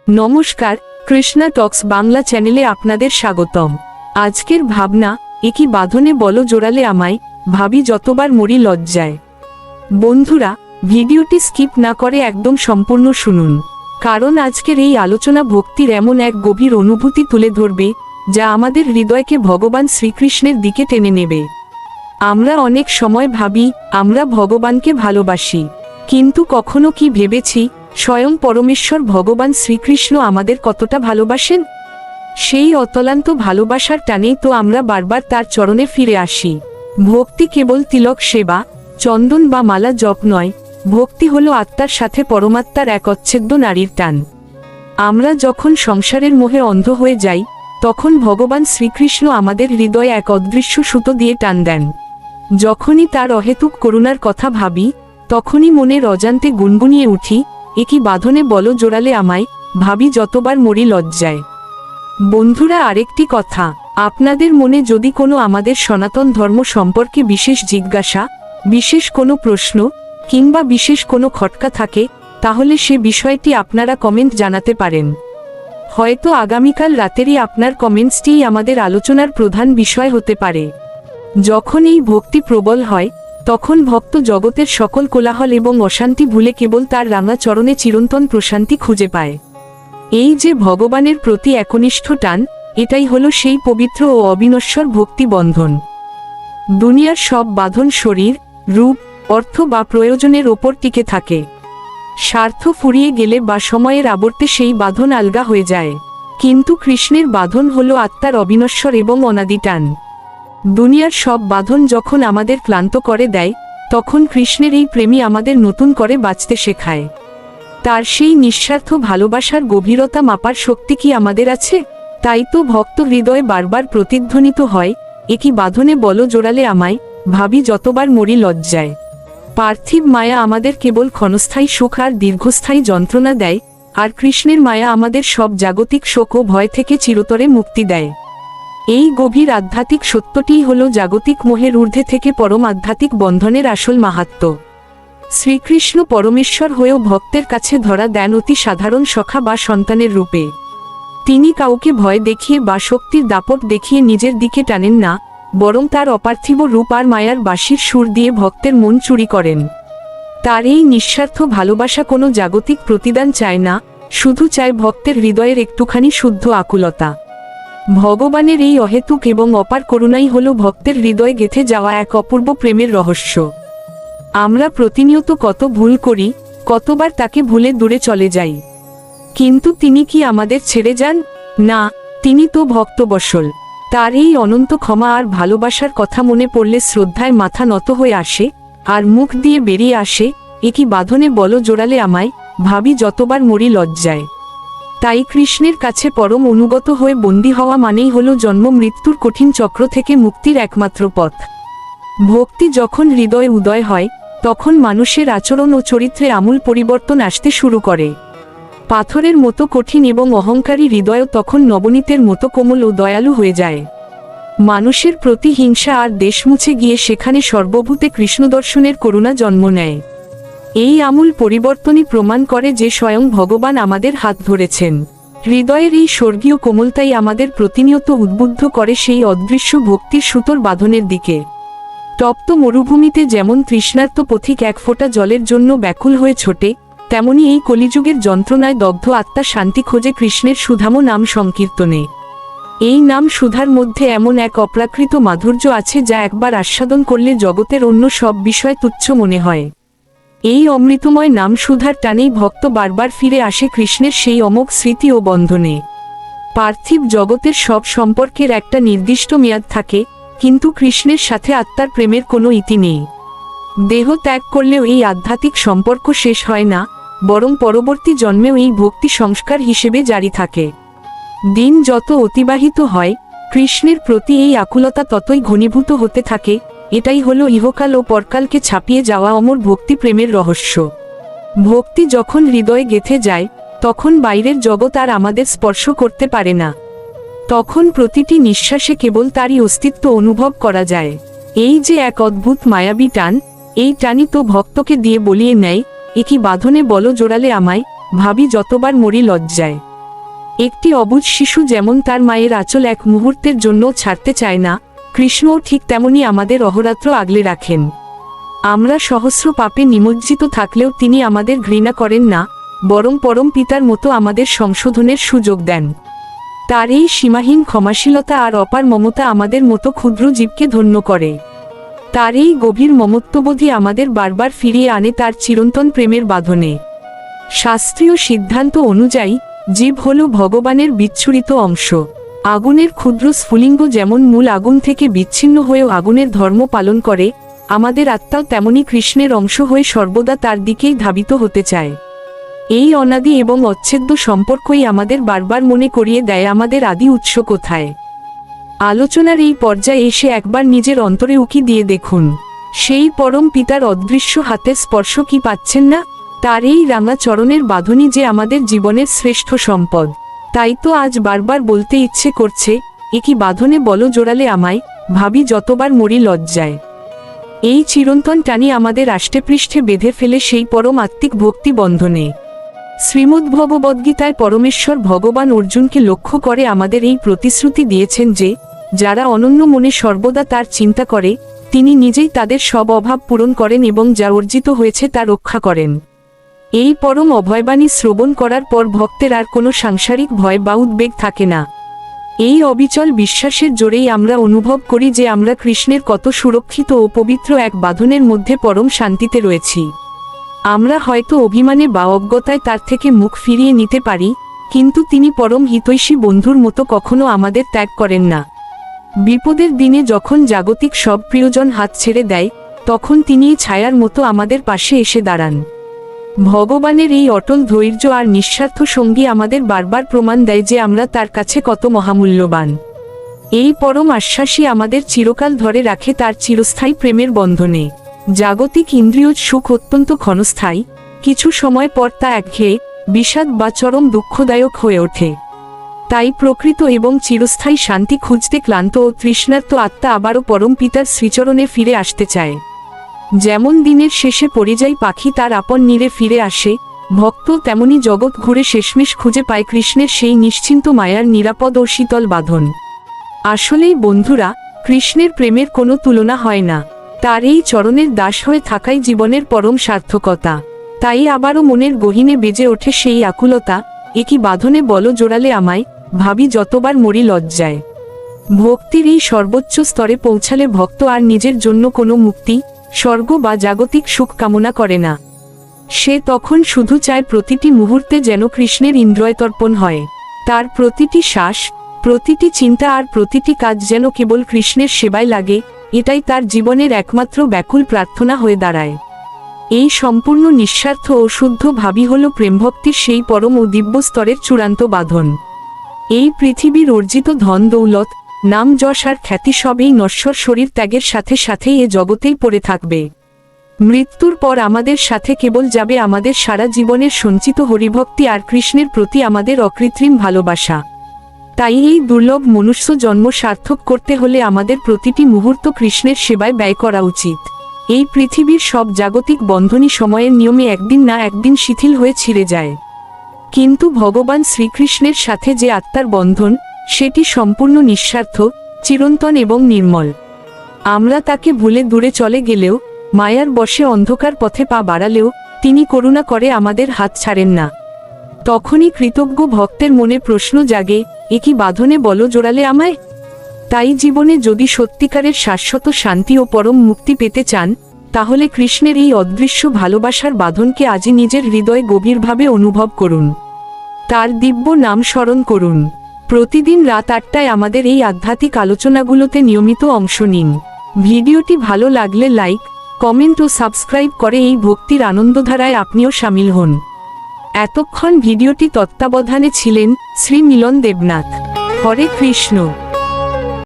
নমস্কার, কৃষ্ণা টক্স বাংলা চ্যানেলে আপনাদের স্বাগতম। আজকের ভাবনা, একই বাঁধনে বলো জোড়ালে আমায়, ভাবি যতবার মরি লজ্জায়। বন্ধুরা, ভিডিওটি স্কিপ না করে একদম সম্পূর্ণ শুনুন, কারণ আজকের এই আলোচনা ভক্তির এমন এক গভীর অনুভূতি তুলে ধরবে যা আমাদের হৃদয়কে ভগবান শ্রীকৃষ্ণের দিকে টেনে নেবে। আমরা অনেক সময় ভাবি আমরা ভগবানকে ভালোবাসি, কিন্তু কখনো কি ভেবেছি স্বয়ং পরমেশ্বর ভগবান শ্রীকৃষ্ণ আমাদের কতটা ভালোবাসেন? সেই অতলান্ত ভালোবাসার টানেই তো আমরা বারবার তার চরণে ফিরে আসি। ভক্তি কেবল তিলক সেবা, চন্দন বা মালা জপ নয়, ভক্তি হলো আত্মার সাথে পরমাত্মার এক অচ্ছেদ্য নারীর টান। আমরা যখন সংসারের মোহে অন্ধ হয়ে যাই, তখন ভগবান শ্রীকৃষ্ণ আমাদের হৃদয়ে এক অদৃশ্য সুতো দিয়ে টান দেন। যখনই তার অহেতুক করুণার কথা ভাবি, তখনই মনের অজান্তে গুনগুনিয়ে উঠি, একই বাঁধনে বলো জোড়ালে আমায়, ভাবি যতবার মরি লজ্জায়। বন্ধুরা, আরেকটি কথা, আপনাদের মনে যদি কোনো আমাদের সনাতন ধর্ম সম্পর্কে বিশেষ জিজ্ঞাসা, বিশেষ কোনো প্রশ্ন কিংবা বিশেষ কোনো খটকা থাকে, তাহলে সে বিষয়টি আপনারা কমেন্ট জানাতে পারেন। হয়তো আগামীকাল রাতেরই আপনার কমেন্টসটিই আমাদের আলোচনার প্রধান বিষয় হতে পারে। যখন এই ভক্তি প্রবল হয়, তখন ভক্ত জগতের সকল কোলাহল এবং অশান্তি ভুলে কেবল তার রাঙা চরণে চিরন্তন প্রশান্তি খুঁজে পায়। এই যে ভগবানের প্রতি একনিষ্ঠ টান, এটাই হলো সেই পবিত্র ও অবিনশ্বর ভক্তি বন্ধন। দুনিয়ার সব বাঁধন শরীর, রূপ, অর্থ বা প্রয়োজনের ওপর টিকে থাকে। স্বার্থ ফুরিয়ে গেলে বা সময়ের আবর্তে সেই বাঁধন আলগা হয়ে যায়, কিন্তু কৃষ্ণের বাঁধন হলো আত্মার অবিনশ্বর এবং অনাদি টান। দুনিয়ার সব বাঁধন যখন আমাদের ক্লান্ত করে দেয়, তখন কৃষ্ণের এই প্রেমই আমাদের নতুন করে বাঁচতে শেখায়। তার সেই নিঃস্বার্থ ভালোবাসার গভীরতা মাপার শক্তি কি আমাদের আছে? তাই তো ভক্ত হৃদয়ে বারবার প্রতিধ্বনিত হয়, একই বাঁধনে বলো জোড়ালে আমায়, ভাবি যতবার মরি লজ্জায়। পার্থিব মায়া আমাদের কেবল ক্ষণস্থায়ী সুখ আর দীর্ঘস্থায়ী যন্ত্রণা দেয়, আর কৃষ্ণের মায়া আমাদের সব জাগতিক শোক ও ভয় থেকে চিরতরে মুক্তি দেয়। এই গভীর আধ্যাত্মিক সত্যটিই হল জাগতিক মোহের ঊর্ধ্বে থেকে পরম আধ্যাত্মিক বন্ধনের আসল মাহাত্ম্য। শ্রীকৃষ্ণ পরমেশ্বর হয়েও ভক্তের কাছে ধরা দেন অতি সাধারণ সখা বা সন্তানের রূপে। তিনি কাউকে ভয় দেখিয়ে বা শক্তির দাপট দেখিয়ে নিজের দিকে টানেন না, বরং তার অপার্থিব রূপ আর মায়ার বাঁশির সুর দিয়ে ভক্তের মন চুরি করেন। তার এই নিঃস্বার্থ ভালোবাসা কোনো জাগতিক প্রতিদান চায় না, শুধু চায় ভক্তের হৃদয়ের একটুখানি শুদ্ধ আকুলতা। ভগবানের এই অহেতুক এবং অপার করুণাই হল ভক্তের হৃদয়ে গেঁথে যাওয়া এক অপূর্ব প্রেমের রহস্য। আমরা প্রতিনিয়ত কত ভুল করি, কতবার তাকে ভুলে দূরে চলে যাই, কিন্তু তিনি কি আমাদের ছেড়ে যান? না, তিনি তো ভক্তবৎসল। তার এই অনন্ত ক্ষমা আর ভালোবাসার কথা মনে পড়লে শ্রদ্ধায় মাথা নত হয়ে আসে, আর মুখ দিয়ে বেরিয়ে আসে, একই বাঁধনে বলো জোড়ালে আমায়, ভাবি যতবার মরি লজ্জায়। তাই কৃষ্ণের কাছে পরম অনুগত হয়ে বন্দী হওয়া মানেই হলো জন্ম মৃত্যুর কঠিন চক্র থেকে মুক্তির একমাত্র পথ। ভক্তি যখন হৃদয়ে উদয় হয়, তখন মানুষের আচরণ ও চরিত্রে আমূল পরিবর্তন আসতে শুরু করে। পাথরের মতো কঠিন এবং অহংকারী হৃদয়ও তখন নবনীতের মতো কোমল ও দয়ালু হয়ে যায়। মানুষের প্রতি হিংসা আর দেশ মুছে গিয়ে সেখানে সর্বভূতে কৃষ্ণদর্শনের করুণা জন্ম নেয়। এই আমূল পরিবর্তনই প্রমাণ করে যে স্বয়ং ভগবান আমাদের হাত ধরেছেন। হৃদয়ের এই স্বর্গীয় কোমলতাই আমাদের প্রতিনিয়ত উদ্বুদ্ধ করে সেই অদৃশ্য ভক্তির সুতোর বাঁধনের দিকে। তপ্ত মরুভূমিতে যেমন তৃষ্ণার্ত পথিক এক ফোঁটা জলের জন্য ব্যাকুল হয়ে ছোটে, তেমনি এই কলিযুগের যন্ত্রণায় দগ্ধ আত্মা শান্তি খোঁজে কৃষ্ণের সুধাম নাম সংকীর্তনে। এই নাম সুধার মধ্যে এমন এক অপ্রাকৃত মাধুর্য আছে যা একবার আস্বাদন করলে জগতের অন্য সব বিষয় তুচ্ছ মনে হয়। এই অমৃতময় নাম সুধার টানেই ভক্ত বারবার ফিরে আসে কৃষ্ণের সেই অমোঘ স্মৃতি ও বন্ধনে। পার্থিব জগতের সব সম্পর্কের একটা নির্দিষ্ট মেয়াদ থাকে, কিন্তু কৃষ্ণের সাথে আত্মার প্রেমের কোনো ইতি নেই। দেহ ত্যাগ করলেও এই আধ্যাত্মিক সম্পর্ক শেষ হয় না, বরং পরবর্তী জন্মেও এই ভক্তি সংস্কার হিসেবে জারি থাকে। দিন যত অতিবাহিত হয়, কৃষ্ণের প্রতি এই আকুলতা ততই ঘনীভূত হতে থাকে। এটাই হলো ইহকাল ও পরকালকে ছাপিয়ে যাওয়া অমর ভক্তি প্রেমের রহস্য। ভক্তি যখন হৃদয়ে গেঁথে যায়, তখন বাইরের জগৎ আর আমাদের স্পর্শ করতে পারে না। তখন প্রতিটি নিঃশ্বাসে কেবল তারই অস্তিত্ব অনুভব করা যায়। এই যে এক অদ্ভুত মায়াবী টান, এই টানই তো ভক্তকে দিয়ে বলিয়ে নেয়, একই বাঁধনে বলো জোড়ালে আমায়, ভাবি যতবার মরি লজ্জায়। একটি অবুঝ শিশু যেমন তার মায়ের আঁচল এক মুহূর্তের জন্য ছাড়তে চায় না, কৃষ্ণও ঠিক তেমনি আমাদের অহরাত্র আগলে রাখেন। আমরা সহস্র পাপে নিমজ্জিত থাকলেও তিনি আমাদের ঘৃণা করেন না, বরং পরম পিতার মতো আমাদের সংশোধনের সুযোগ দেন। তার এই সীমাহীন ক্ষমাশীলতা আর অপার মমতা আমাদের মতো ক্ষুদ্র জীবকে ধন্য করে। তার এই গভীর মমত্ববোধই আমাদের বারবার ফিরিয়ে আনে তার চিরন্তন প্রেমের বাঁধনে। শাস্ত্রীয় সিদ্ধান্ত অনুযায়ী জীব হল ভগবানের বিচ্ছুরিত অংশ। আগুনের ক্ষুদ্র স্ফুলিঙ্গ যেমন মূল আগুন থেকে বিচ্ছিন্ন হয়েও আগুনের ধর্ম পালন করে, আমাদের আত্মাও তেমনি কৃষ্ণের অংশ হয়ে সর্বদা তার দিকেই ধাবিত হতে চায়। এই অনাদি এবং অচ্ছেদ্য সম্পর্কই আমাদের বারবার মনে করিয়ে দেয় আমাদের আদি উৎস কোথায়। আলোচনার এই পর্যায়ে এসে একবার নিজের অন্তরে উকি দিয়ে দেখুন, সেই পরম পিতার অদৃশ্য হাতের স্পর্শ কি পাচ্ছেন না? তার এই রাঙা চরণের বাঁধনই যে আমাদের জীবনের শ্রেষ্ঠ সম্পদ। তাই তো আজ বারবার বলতে ইচ্ছে করছে, একই বাঁধনে বলো জোড়ালে আমায়, ভাবি যতবার মরি লজ্জায়। এই চিরন্তন টানি আমাদের আষ্টেপৃষ্ঠে বেঁধে ফেলে সেই পরম আত্মিক ভক্তি বন্ধনে। শ্রীমদ্ভগবদ্গীতায় পরমেশ্বর ভগবান অর্জুনকে লক্ষ্য করে আমাদের এই প্রতিশ্রুতি দিয়েছেন যে, যারা অনন্য মনে সর্বদা তার চিন্তা করে, তিনি নিজেই তাদের সব অভাব পূরণ করেন এবং যা অর্জিত হয়েছে তা রক্ষা করেন। এই পরম অভয়বাণী শ্রবণ করার পর ভক্তের আর কোনো সাংসারিক ভয় বা উদ্বেগ থাকে না। এই অবিচল বিশ্বাসের জোরেই আমরা অনুভব করি যে আমরা কৃষ্ণের কত সুরক্ষিত ও পবিত্র এক বাঁধনের মধ্যে পরম শান্তিতে রয়েছি। আমরা হয়তো অভিমানে বা অজ্ঞতায় তার থেকে মুখ ফিরিয়ে নিতে পারি, কিন্তু তিনি পরম হিতৈষী বন্ধুর মতো কখনো আমাদের ত্যাগ করেন না। বিপদের দিনে যখন জাগতিক সব প্রিয়জন হাত ছেড়ে দেয়, তখন তিনি ছায়ার মতো আমাদের পাশে এসে দাঁড়ান। ভগবানের এই অটল ধৈর্য আর নিঃস্বার্থ সঙ্গী আমাদের বারবার প্রমাণ দেয় যে আমরা তার কাছে কত মহামূল্যবান। এই পরম আশ্বাসই আমাদের চিরকাল ধরে রাখে তার চিরস্থায়ী প্রেমের বন্ধনে। জাগতিক ইন্দ্রিয় সুখ অত্যন্ত ক্ষণস্থায়ী, কিছু সময় পর তা একঘেয়ে, বিষাদ বা চরম দুঃখদায়ক হয়ে ওঠে। তাই প্রকৃত এবং চিরস্থায়ী শান্তি খুঁজতে ক্লান্ত ও তৃষ্ণার্ত আত্মা আবারও পরম পিতার শ্রীচরণে ফিরে আসতে চায়। যেমন দিনের শেষে পরিযায়ী পাখি তার আপন নীড়ে ফিরে আসে, ভক্ত তেমনি জগৎ ঘুরে শেষমেশ খুঁজে পায় কৃষ্ণের সেই নিশ্চিন্ত মায়ার নিরাপদ ও শীতল বাঁধন। আসলেই বন্ধুরা, কৃষ্ণের প্রেমের কোনো তুলনা হয় না। তার এই চরণের দাস হয়ে থাকাই জীবনের পরম সার্থকতা। তাই আবারও মনের গহীনে বেজে ওঠে সেই আকুলতা, একই বাঁধনে বলো জোড়ালে আমায়, ভাবি যতবার মরি লজ্জায়। ভক্তির এই সর্বোচ্চ স্তরে পৌঁছালে ভক্ত আর নিজের জন্য কোনো মুক্তি, স্বর্গ বা জাগতিক সুখ কামনা করে না। সে তখন শুধু চায় প্রতিটি মুহূর্তে যেন কৃষ্ণের ইন্দ্রিয়তর্পণ হয়। তার প্রতিটি শ্বাস, প্রতিটি চিন্তা আর প্রতিটি কাজ যেন কেবল কৃষ্ণের সেবায় লাগে, এটাই তার জীবনের একমাত্র ব্যাকুল প্রার্থনা হয়ে দাঁড়ায়। এই সম্পূর্ণ নিঃস্বার্থ ও শুদ্ধ ভাবই হল প্রেমভক্তির সেই পরম ও দিব্য স্তরের চূড়ান্ত বাঁধন। এই পৃথিবীর অর্জিত ধন দৌলত, নাম যশ আর খ্যাতি সবই নশ্বর শরীর ত্যাগের সাথে সাথেই এ জগতেই পড়ে থাকবে। মৃত্যুর পর আমাদের সাথে কেবল যাবে আমাদের সারা জীবনের সঞ্চিত হরিভক্তি আর কৃষ্ণের প্রতি আমাদের অকৃত্রিম ভালোবাসা। তাই এই দুর্লভ মনুষ্য জন্ম সার্থক করতে হলে আমাদের প্রতিটি মুহূর্ত কৃষ্ণের সেবায় ব্যয় করা উচিত। এই পৃথিবীর সব জাগতিক বন্ধনই সময়ের নিয়মে একদিন না একদিন শিথিল হয়ে ছিঁড়ে যায়, কিন্তু ভগবান শ্রীকৃষ্ণের সাথে যে আত্মার বন্ধন, সেটি সম্পূর্ণ নিঃস্বার্থ, চিরন্তন এবং নির্মল। আমরা তাকে ভুলে দূরে চলে গেলেও, মায়ার বশে অন্ধকার পথে পা বাড়ালেও, তিনি করুণা করে আমাদের হাত ছাড়েন না। তখনই কৃতজ্ঞ ভক্তের মনে প্রশ্ন জাগে, একই বাঁধনে বলো জোড়ালে আমায়। তাই জীবনে যদি সত্যিকারের শাশ্বত শান্তি ও পরম মুক্তি পেতে চান, তাহলে কৃষ্ণের এই অদৃশ্য ভালোবাসার বাঁধনকে আজই নিজের হৃদয়ে গভীরভাবে অনুভব করুন। তার দিব্য নাম স্মরণ করুন। প্রতিদিন রাত 8টায় আমাদের এই আধ্যাত্মিক আলোচনাগুলোতে নিয়মিত অংশ নিন। ভিডিওটি ভালো লাগলে লাইক, কমেন্ট ও সাবস্ক্রাইব করে এই ভক্তির আনন্দধারায় আপনিও শামিল হন। এতক্ষণ ভিডিওটি তত্ত্বাবধানে ছিলেন শ্রী মিলন দেবনাথ। হরে কৃষ্ণ।